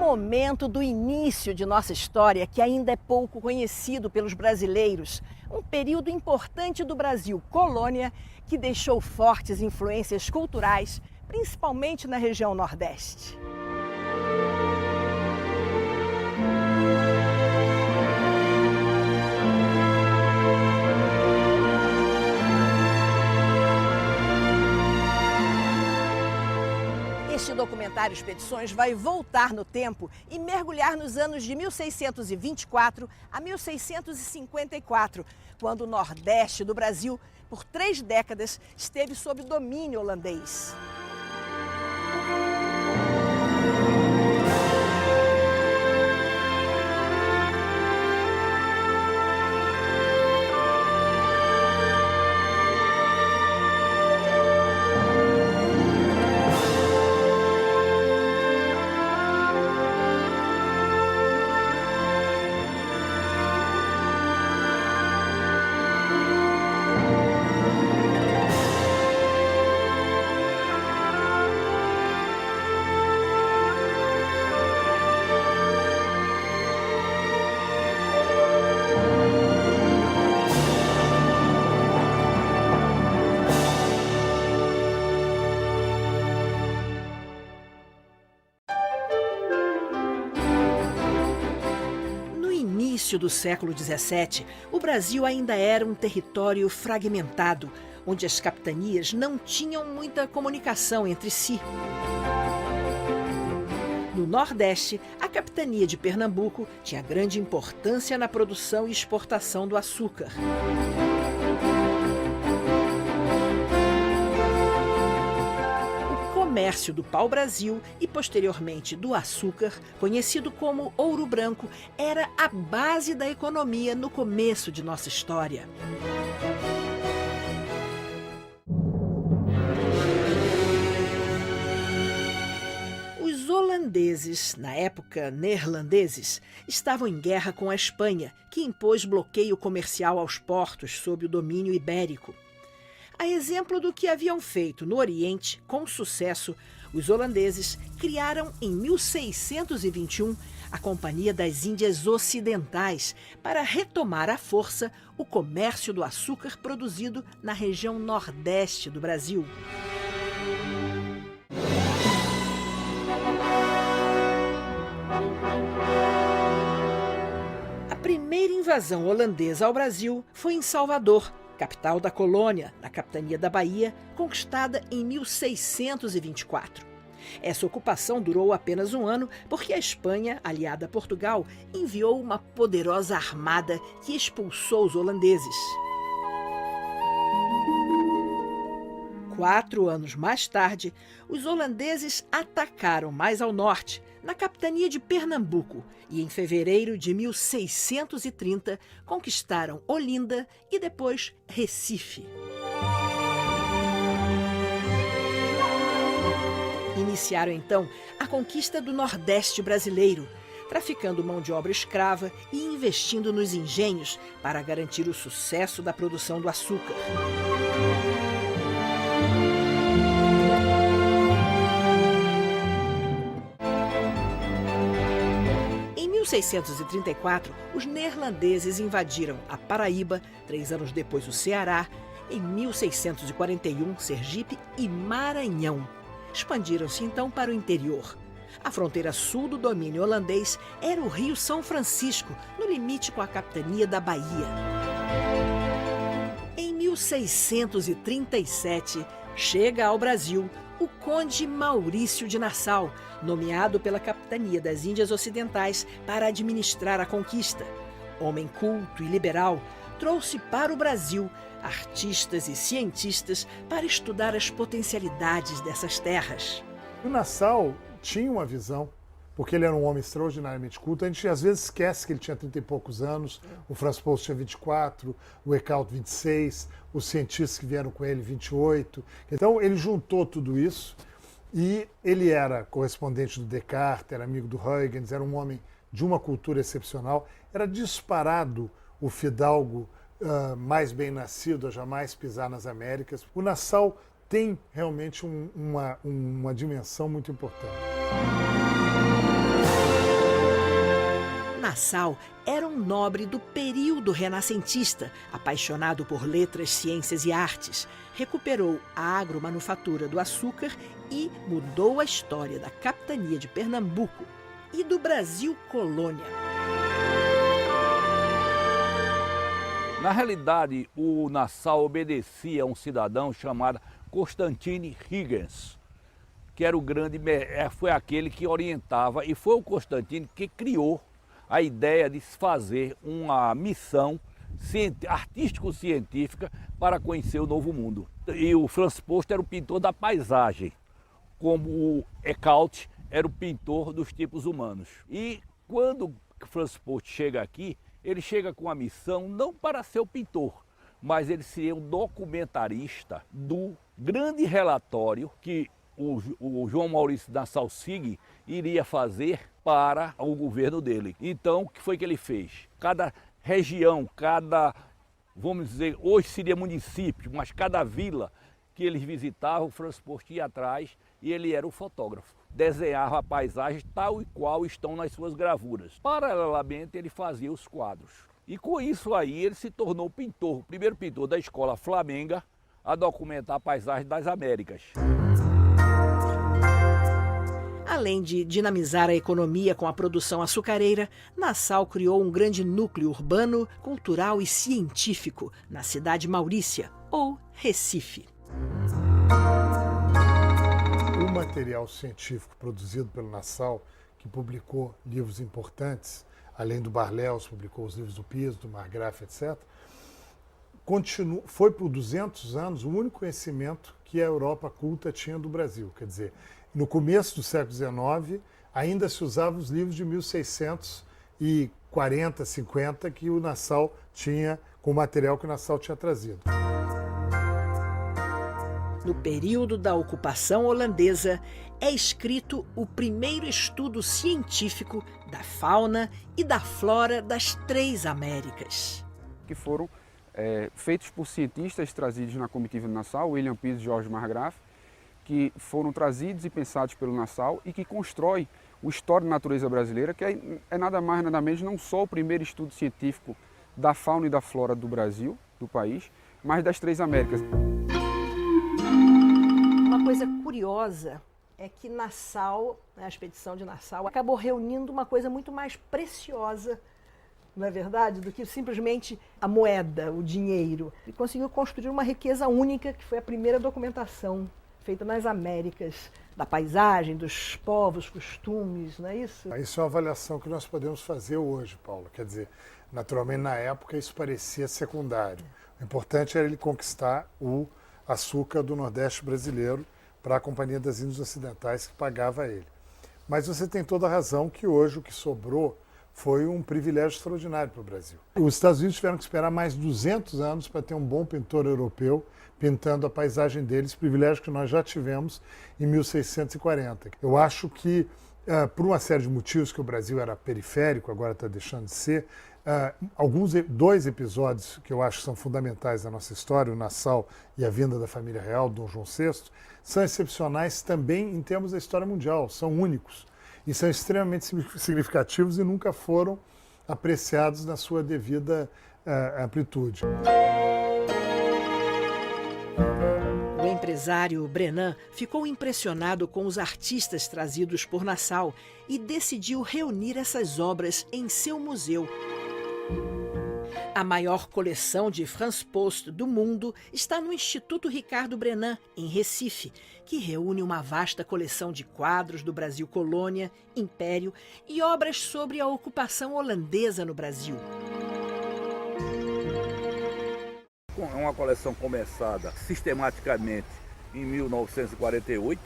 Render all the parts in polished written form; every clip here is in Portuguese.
momento do início de nossa história que ainda é pouco conhecido pelos brasileiros. Um período importante do Brasil colônia que deixou fortes influências culturais, principalmente na região Nordeste. Este documentário Expedições vai voltar no tempo e mergulhar nos anos de 1624 a 1654, quando o Nordeste do Brasil, por 3 décadas, esteve sob domínio holandês. No início do século XVII, o Brasil ainda era um território fragmentado, onde as capitanias não tinham muita comunicação entre si. No Nordeste, a capitania de Pernambuco tinha grande importância na produção e exportação do açúcar. O comércio do pau-brasil e, posteriormente, do açúcar, conhecido como ouro branco, era a base da economia no começo de nossa história. Os holandeses, na época neerlandeses, estavam em guerra com a Espanha, que impôs bloqueio comercial aos portos sob o domínio ibérico. A exemplo do que haviam feito no Oriente, com sucesso, os holandeses criaram em 1621 a Companhia das Índias Ocidentais para retomar à força o comércio do açúcar produzido na região Nordeste do Brasil. A primeira invasão holandesa ao Brasil foi em Salvador, capital da colônia, na capitania da Bahia, conquistada em 1624. Essa ocupação durou apenas um ano porque a Espanha, aliada a Portugal, enviou uma poderosa armada que expulsou os holandeses. 4 anos mais tarde, os holandeses atacaram mais ao norte, na capitania de Pernambuco, e em fevereiro de 1630 conquistaram Olinda e depois Recife. Iniciaram então a conquista do Nordeste brasileiro, traficando mão de obra escrava e investindo nos engenhos para garantir o sucesso da produção do açúcar. Em 1634, os neerlandeses invadiram a Paraíba, 3 anos depois o Ceará, em 1641, Sergipe e Maranhão. Expandiram-se então para o interior. A fronteira sul do domínio holandês era o Rio São Francisco, no limite com a capitania da Bahia. Em 1637, chega ao Brasil o conde Maurício de Nassau, nomeado pela capitania das Índias Ocidentais para administrar a conquista. Homem culto e liberal, trouxe para o Brasil artistas e cientistas para estudar as potencialidades dessas terras. O Nassau tinha uma visão, porque ele era um homem extraordinariamente culto. A gente às vezes esquece que ele tinha 30 e poucos anos, o Franz Pouso tinha 24, o Eckhout 26, os cientistas que vieram com ele 28. Então ele juntou tudo isso e ele era correspondente do Descartes, era amigo do Huygens, era um homem de uma cultura excepcional, era disparado o fidalgo mais bem nascido a jamais pisar nas Américas. O Nassau tem realmente uma dimensão muito importante. Nassau era um nobre do período renascentista, apaixonado por letras, ciências e artes. Recuperou a agromanufatura do açúcar e mudou a história da capitania de Pernambuco e do Brasil colônia. Na realidade, o Nassau obedecia a um cidadão chamado Constantine Huygens, que era o grande, foi aquele que orientava, e foi o Constantine que criou a ideia de se fazer uma missão artístico-científica para conhecer o Novo Mundo. E o Franz Post era o pintor da paisagem, como o Eckalt era o pintor dos tipos humanos. E quando o Franz Post chega aqui, ele chega com a missão não para ser o pintor, mas ele seria um documentarista do grande relatório que o João Maurício Nassau-Sieg iria fazer para o governo dele. Então, o que foi que ele fez? Cada região, vamos dizer, hoje seria município, mas cada vila que eles visitavam, o Franz Post ia atrás e ele era o fotógrafo. Desenhava paisagens tal e qual estão nas suas gravuras. Paralelamente, ele fazia os quadros. E com isso aí, ele se tornou o primeiro pintor da escola flamenga a documentar a paisagem das Américas. Além de dinamizar a economia com a produção açucareira, Nassau criou um grande núcleo urbano, cultural e científico na cidade Maurícia, ou Recife. O material científico produzido pelo Nassau, que publicou livros importantes, além do Barléus, publicou os livros do Piso, do Margraf, etc., foi por 200 anos o único conhecimento que a Europa culta tinha do Brasil. Quer dizer, no começo do século XIX, ainda se usavam os livros de 1640, 50, que o Nassau tinha, com o material que o Nassau tinha trazido. No período da ocupação holandesa, é escrito o primeiro estudo científico da fauna e da flora das 3 Américas. Que foram feitos por cientistas trazidos na comitiva do Nassau, William Piso e Jorge Margraf, que foram trazidos e pensados pelo Nassau e que constrói o História da Natureza Brasileira, que é nada mais, nada menos, não só o primeiro estudo científico da fauna e da flora do Brasil, do país, mas das 3 Américas. Uma coisa curiosa é que Nassau, a expedição de Nassau, acabou reunindo uma coisa muito mais preciosa, não é verdade, do que simplesmente a moeda, o dinheiro. Ele conseguiu construir uma riqueza única, que foi a primeira documentação feita nas Américas, da paisagem, dos povos, costumes, não é isso? Isso é uma avaliação que nós podemos fazer hoje, Paulo. Quer dizer, naturalmente, na época, isso parecia secundário. O importante era ele conquistar o açúcar do Nordeste brasileiro para a Companhia das Índias Ocidentais, que pagava ele. Mas você tem toda a razão que hoje o que sobrou foi um privilégio extraordinário para o Brasil. Os Estados Unidos tiveram que esperar mais 200 anos para ter um bom pintor europeu pintando a paisagem deles, privilégio que nós já tivemos em 1640. Eu acho que, por uma série de motivos, que o Brasil era periférico, agora está deixando de ser, dois episódios que eu acho que são fundamentais da nossa história, o Nassau e a vinda da família real, Dom João VI, são excepcionais também em termos da história mundial, são únicos e são extremamente significativos e nunca foram apreciados na sua devida amplitude. O empresário Brenan ficou impressionado com os artistas trazidos por Nassau e decidiu reunir essas obras em seu museu. A maior coleção de Franz Post do mundo está no Instituto Ricardo Brenan, em Recife, que reúne uma vasta coleção de quadros do Brasil colônia, império e obras sobre a ocupação holandesa no Brasil. É uma coleção começada sistematicamente em 1948,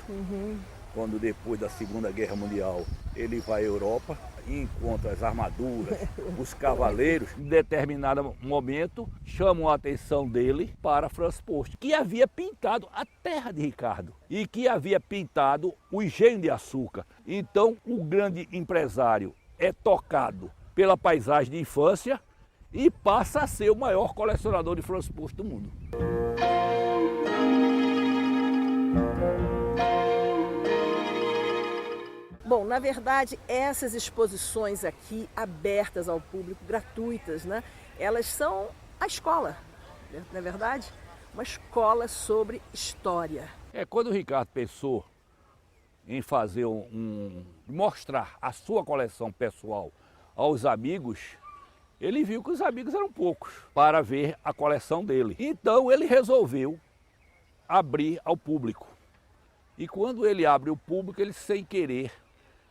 quando depois da Segunda Guerra Mundial ele vai à Europa e encontra as armaduras, os cavaleiros. Em determinado momento chamam a atenção dele para Franz Post, que havia pintado a terra de Ricardo e que havia pintado o engenho de açúcar. Então o grande empresário é tocado pela paisagem de infância e passa a ser o maior colecionador de Franz Post do mundo. Bom, na verdade, essas exposições aqui, abertas ao público, gratuitas, né? Elas são a escola, não é verdade? Uma escola sobre história. Quando o Ricardo pensou em fazer mostrar a sua coleção pessoal aos amigos, ele viu que os amigos eram poucos para ver a coleção dele. Então ele resolveu abrir ao público. E quando ele abre o público, ele sem querer,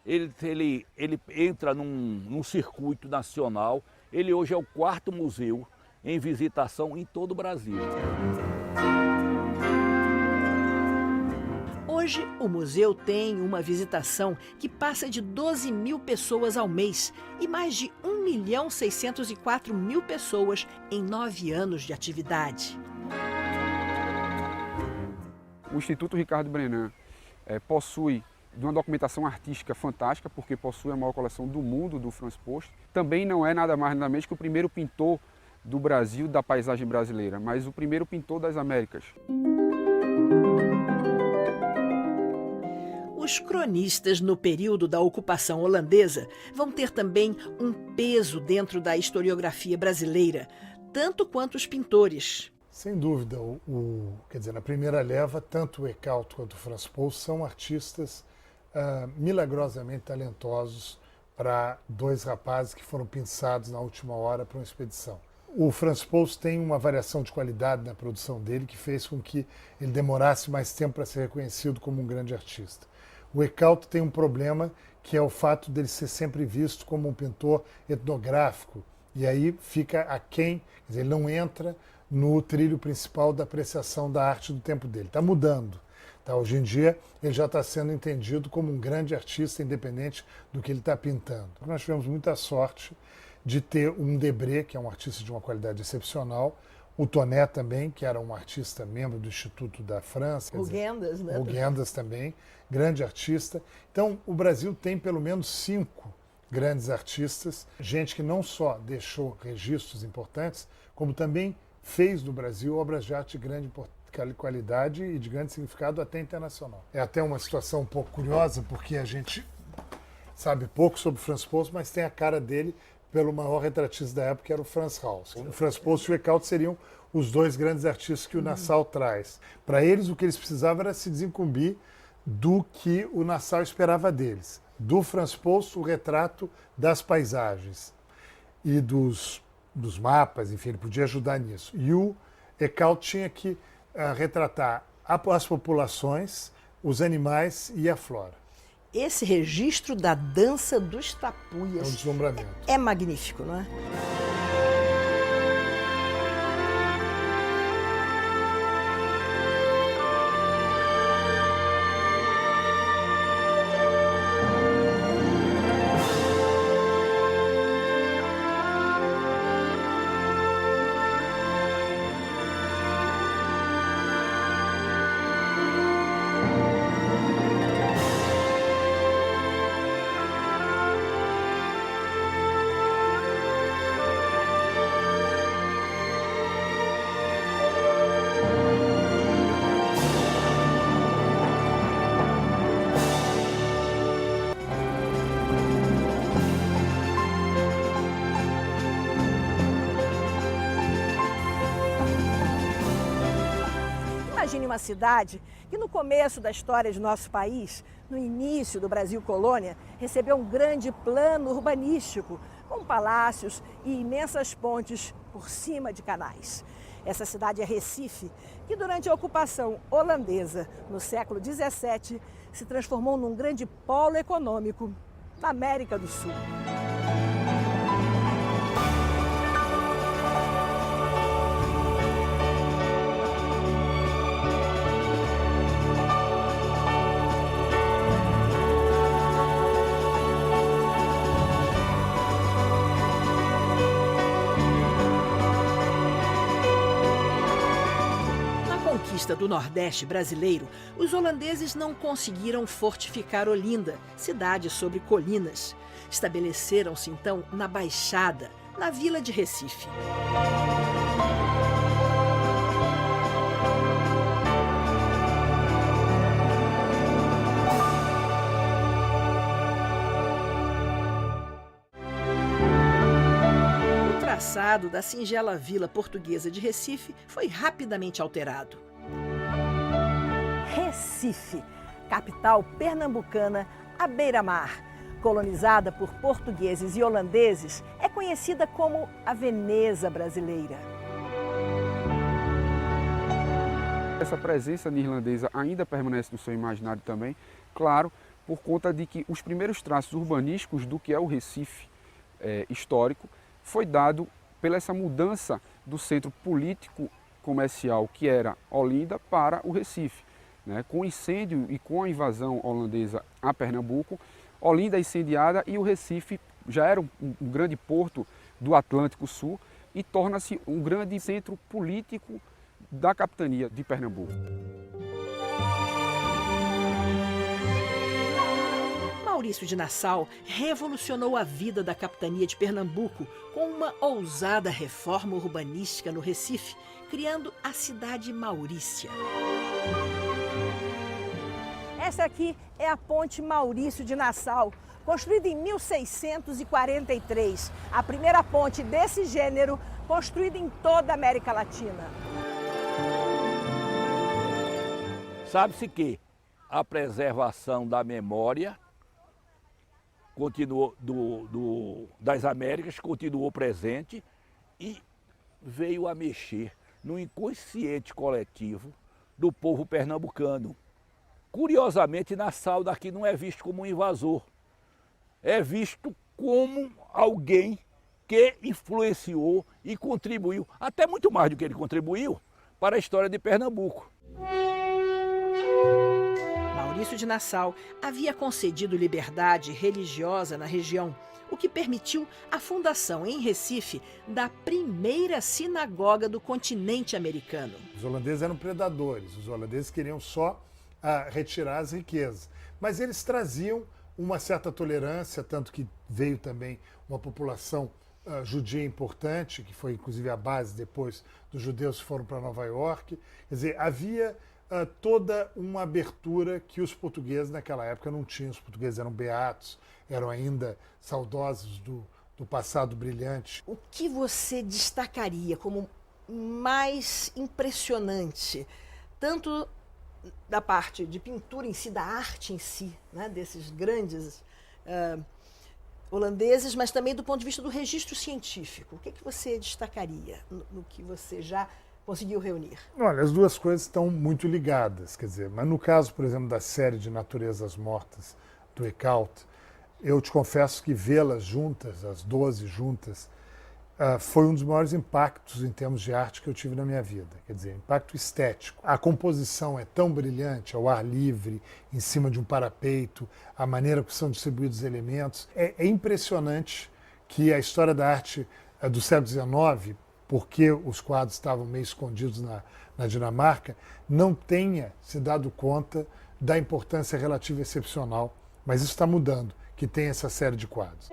ele entra num circuito nacional. Ele hoje é o 4º museu em visitação em todo o Brasil. Hoje, o museu tem uma visitação que passa de 12 mil pessoas ao mês e mais de 1.604.000 pessoas em 9 anos de atividade. O Instituto Ricardo Brenan possui uma documentação artística fantástica, porque possui a maior coleção do mundo do Franz Post. Também não é nada mais nada menos que o primeiro pintor do Brasil, da paisagem brasileira, mas o primeiro pintor das Américas. Os cronistas no período da ocupação holandesa vão ter também um peso dentro da historiografia brasileira, tanto quanto os pintores. Sem dúvida, quer dizer, na primeira leva, tanto o Eckalt quanto o Franz Post são artistas milagrosamente talentosos para 2 rapazes que foram pinçados na última hora para uma expedição. O Franz Post tem uma variação de qualidade na produção dele que fez com que ele demorasse mais tempo para ser reconhecido como um grande artista. O Eckalt tem um problema que é o fato dele ser sempre visto como um pintor etnográfico e aí fica aquém, quer dizer, ele não entra no trilho principal da apreciação da arte do tempo dele. Está mudando. Tá? Hoje em dia ele já está sendo entendido como um grande artista independente do que ele está pintando. Nós tivemos muita sorte de ter um Debré, que é um artista de uma qualidade excepcional, o Tonet também, que era um artista membro do Instituto da França. O Guendas, né? O Guendas também, grande artista. Então, o Brasil tem pelo menos 5 grandes artistas, gente que não só deixou registros importantes, como também fez do Brasil obras de arte de grande qualidade e de grande significado até internacional. É até uma situação um pouco curiosa, porque a gente sabe pouco sobre o Franz Post, mas tem a cara dele pelo maior retratista da época, que era o Franz Hals. O Franz Post e o Eckalt seriam os 2 grandes artistas que o Nassau traz. Para eles, o que eles precisavam era se desincumbir do que o Nassau esperava deles. Do Franz Post, o retrato das paisagens e dos mapas, enfim, ele podia ajudar nisso. E o Eckalt tinha que retratar as populações, os animais e a flora. Esse registro da dança dos É um tapuias deslumbramento. é magnífico, não é? Imagine uma cidade que no começo da história de nosso país, no início do Brasil colônia, recebeu um grande plano urbanístico, com palácios e imensas pontes por cima de canais. Essa cidade é Recife, que durante a ocupação holandesa, no século XVII, se transformou num grande polo econômico na América do Sul. Do Nordeste brasileiro, os holandeses não conseguiram fortificar Olinda, cidade sobre colinas. Estabeleceram-se então na Baixada, na vila de Recife. passado da singela vila portuguesa de Recife foi rapidamente alterado. Recife, capital pernambucana à beira-mar. Colonizada por portugueses e holandeses, é conhecida como a Veneza brasileira. Essa presença neerlandesa ainda permanece no seu imaginário também, claro, por conta de que os primeiros traços urbanísticos do que é o Recife histórico foi dado pela essa mudança do centro político comercial que era Olinda para o Recife. Né? Com o incêndio e com a invasão holandesa a Pernambuco, Olinda é incendiada e o Recife já era um grande porto do Atlântico Sul e torna-se um grande centro político da capitania de Pernambuco. Maurício de Nassau revolucionou a vida da capitania de Pernambuco com uma ousada reforma urbanística no Recife, criando a cidade Maurícia. Essa aqui é a Ponte Maurício de Nassau, construída em 1643, a primeira ponte desse gênero construída em toda a América Latina. Sabe-se que a preservação da memória continuou das Américas continuou presente e veio a mexer no inconsciente coletivo do povo pernambucano. Curiosamente, Nassau daqui não é visto como um invasor, é visto como alguém que influenciou e contribuiu, até muito mais do que ele contribuiu, para a história de Pernambuco. Maurício de Nassau havia concedido liberdade religiosa na região, o que permitiu a fundação em Recife da primeira sinagoga do continente americano. Os holandeses eram predadores, os holandeses queriam só retirar as riquezas, mas eles traziam uma certa tolerância, tanto que veio também uma população judia importante, que foi inclusive a base depois dos judeus que foram para Nova York. Quer dizer, havia toda uma abertura que os portugueses naquela época não tinham. Os portugueses eram beatos, eram ainda saudosos do passado brilhante. O que você destacaria como mais impressionante, tanto da parte de pintura em si, da arte em si, né, desses grandes holandeses, mas também do ponto de vista do registro científico? O que você destacaria no que você já conseguiu reunir? Olha, as duas coisas estão muito ligadas, quer dizer, mas no caso, por exemplo, da série de Naturezas Mortas do Eckalt, eu te confesso que vê-las juntas, as 12 juntas, foi um dos maiores impactos em termos de arte que eu tive na minha vida, quer dizer, impacto estético. A composição é tão brilhante, ao ar livre, em cima de um parapeito, a maneira que são distribuídos os elementos. É impressionante que a história da arte do século XIX, porque os quadros estavam meio escondidos na Dinamarca, não tenha se dado conta da importância relativa e excepcional, mas isso está mudando, que tem essa série de quadros.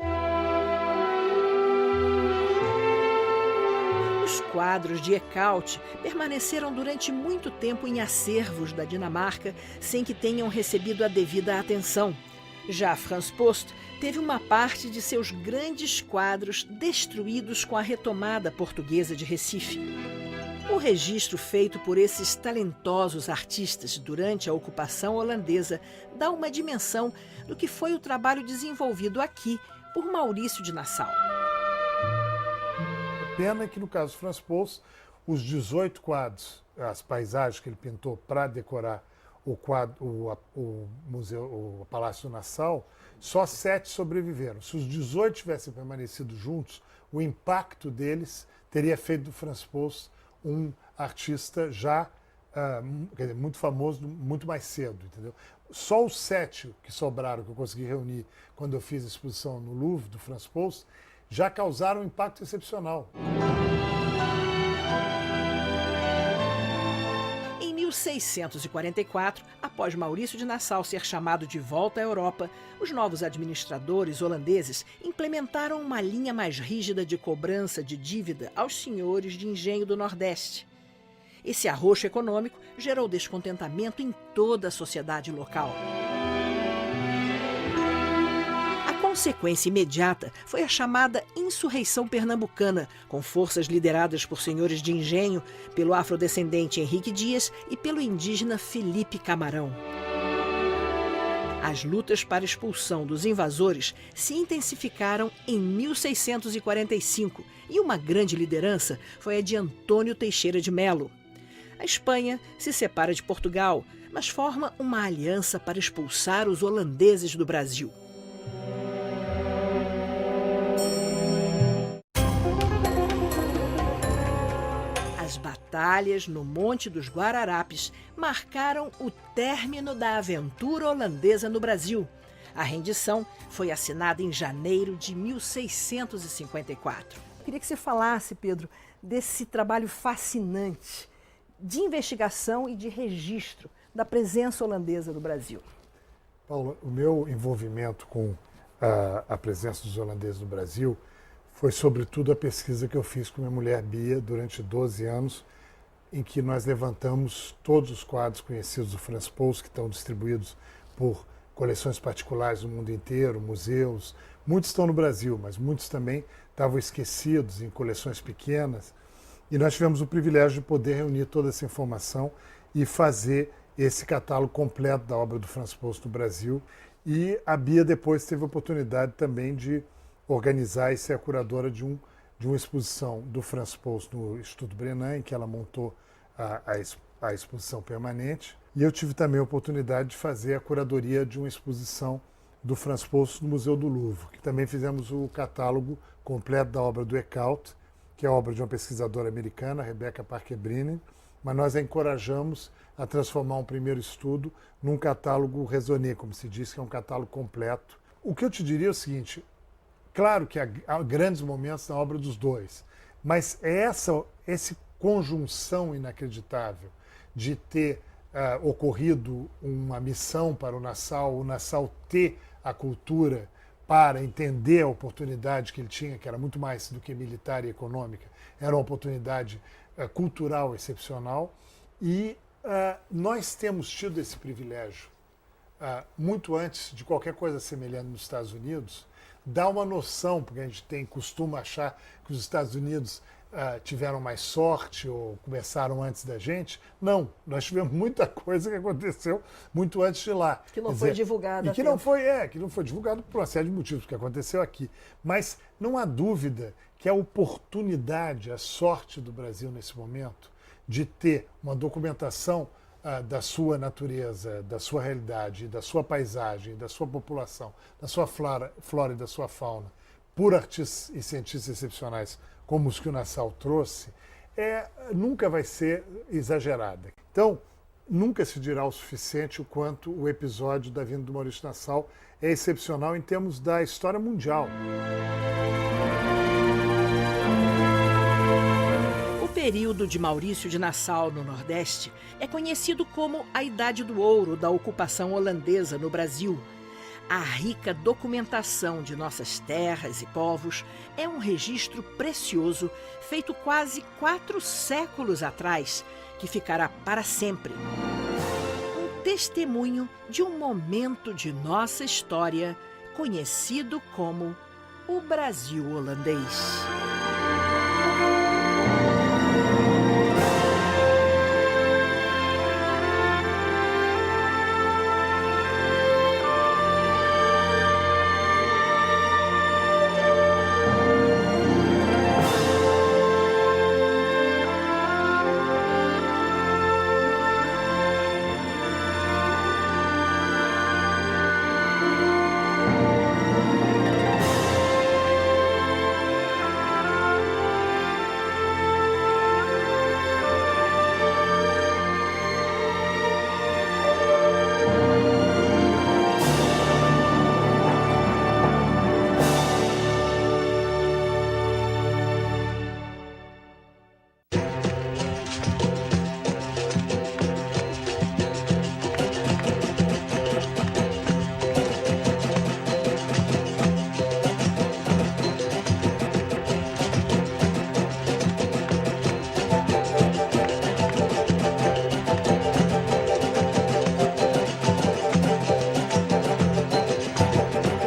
Os quadros de Eckalt permaneceram durante muito tempo em acervos da Dinamarca sem que tenham recebido a devida atenção. Já Frans Post teve uma parte de seus grandes quadros destruídos com a retomada portuguesa de Recife. O registro feito por esses talentosos artistas durante a ocupação holandesa dá uma dimensão do que foi o trabalho desenvolvido aqui por Maurício de Nassau. Pena que no caso do Frans Post, os 18 quadros, as paisagens que ele pintou para decorar o museu, o Palácio do Nassau, só 7 sobreviveram. Se os 18 tivessem permanecido juntos, o impacto deles teria feito do Frans Post um artista já quer dizer, muito famoso, muito mais cedo, entendeu? Só os 7 que sobraram, que eu consegui reunir quando eu fiz a exposição no Louvre do Frans Post, já causaram um impacto excepcional. Em 1644, após Maurício de Nassau ser chamado de volta à Europa, os novos administradores holandeses implementaram uma linha mais rígida de cobrança de dívida aos senhores de engenho do Nordeste. Esse arroxo econômico gerou descontentamento em toda a sociedade local. A consequência imediata foi a chamada Insurreição Pernambucana, com forças lideradas por senhores de engenho, pelo afrodescendente Henrique Dias e pelo indígena Felipe Camarão. As lutas para a expulsão dos invasores se intensificaram em 1645 e uma grande liderança foi a de Antônio Teixeira de Melo. A Espanha se separa de Portugal, mas forma uma aliança para expulsar os holandeses do Brasil. As batalhas no Monte dos Guararapes marcaram o término da aventura holandesa no Brasil. A rendição foi assinada em janeiro de 1654. Eu queria que você falasse, Pedro, desse trabalho fascinante de investigação e de registro da presença holandesa no Brasil. Paula, o meu envolvimento com a presença dos holandeses no Brasil foi, sobretudo, a pesquisa que eu fiz com minha mulher Bia durante 12 anos, em que nós levantamos todos os quadros conhecidos do Franz Pouso, que estão distribuídos por coleções particulares no mundo inteiro, museus. Muitos estão no Brasil, mas muitos também estavam esquecidos em coleções pequenas. E nós tivemos o privilégio de poder reunir toda essa informação e fazer esse catálogo completo da obra do Franz Pouso no Brasil. E a Bia depois teve a oportunidade também de organizar e ser a curadora de uma exposição do Franz Pouso no Instituto Brenan, em que ela montou a exposição permanente. E eu tive também a oportunidade de fazer a curadoria de uma exposição do Franz Pouso no Museu do Louvre, que também fizemos o catálogo completo da obra do Eckalt, que é a obra de uma pesquisadora americana, Rebecca Parker-Brennan, mas nós a encorajamos a transformar um primeiro estudo num catálogo raisonné, como se diz, que é um catálogo completo. O que eu te diria é o seguinte: claro que há grandes momentos na obra dos dois, mas é essa conjunção inacreditável de ter ocorrido uma missão para o Nassau ter a cultura para entender a oportunidade que ele tinha, que era muito mais do que militar e econômica, era uma oportunidade cultural excepcional, e nós temos tido esse privilégio, muito antes de qualquer coisa semelhante nos Estados Unidos, dá uma noção, porque a gente costuma achar que os Estados Unidos tiveram mais sorte ou começaram antes da gente. Não, nós tivemos muita coisa que aconteceu muito antes de lá. Que não foi divulgada. E que não foi divulgado por uma série de motivos, que aconteceu aqui. Mas não há dúvida que a oportunidade, a sorte do Brasil nesse momento, de ter uma documentação da sua natureza, da sua realidade, da sua paisagem, da sua população, da sua flora e da sua fauna, por artistas e cientistas excepcionais, como os que o Nassau trouxe, nunca vai ser exagerada. Então, nunca se dirá o suficiente o quanto o episódio da vinda do Maurício Nassau é excepcional em termos da história mundial. O período de Maurício de Nassau no Nordeste é conhecido como a Idade do Ouro da ocupação holandesa no Brasil. A rica documentação de nossas terras e povos é um registro precioso feito quase 4 séculos atrás, que ficará para sempre. Um testemunho de um momento de nossa história conhecido como o Brasil holandês.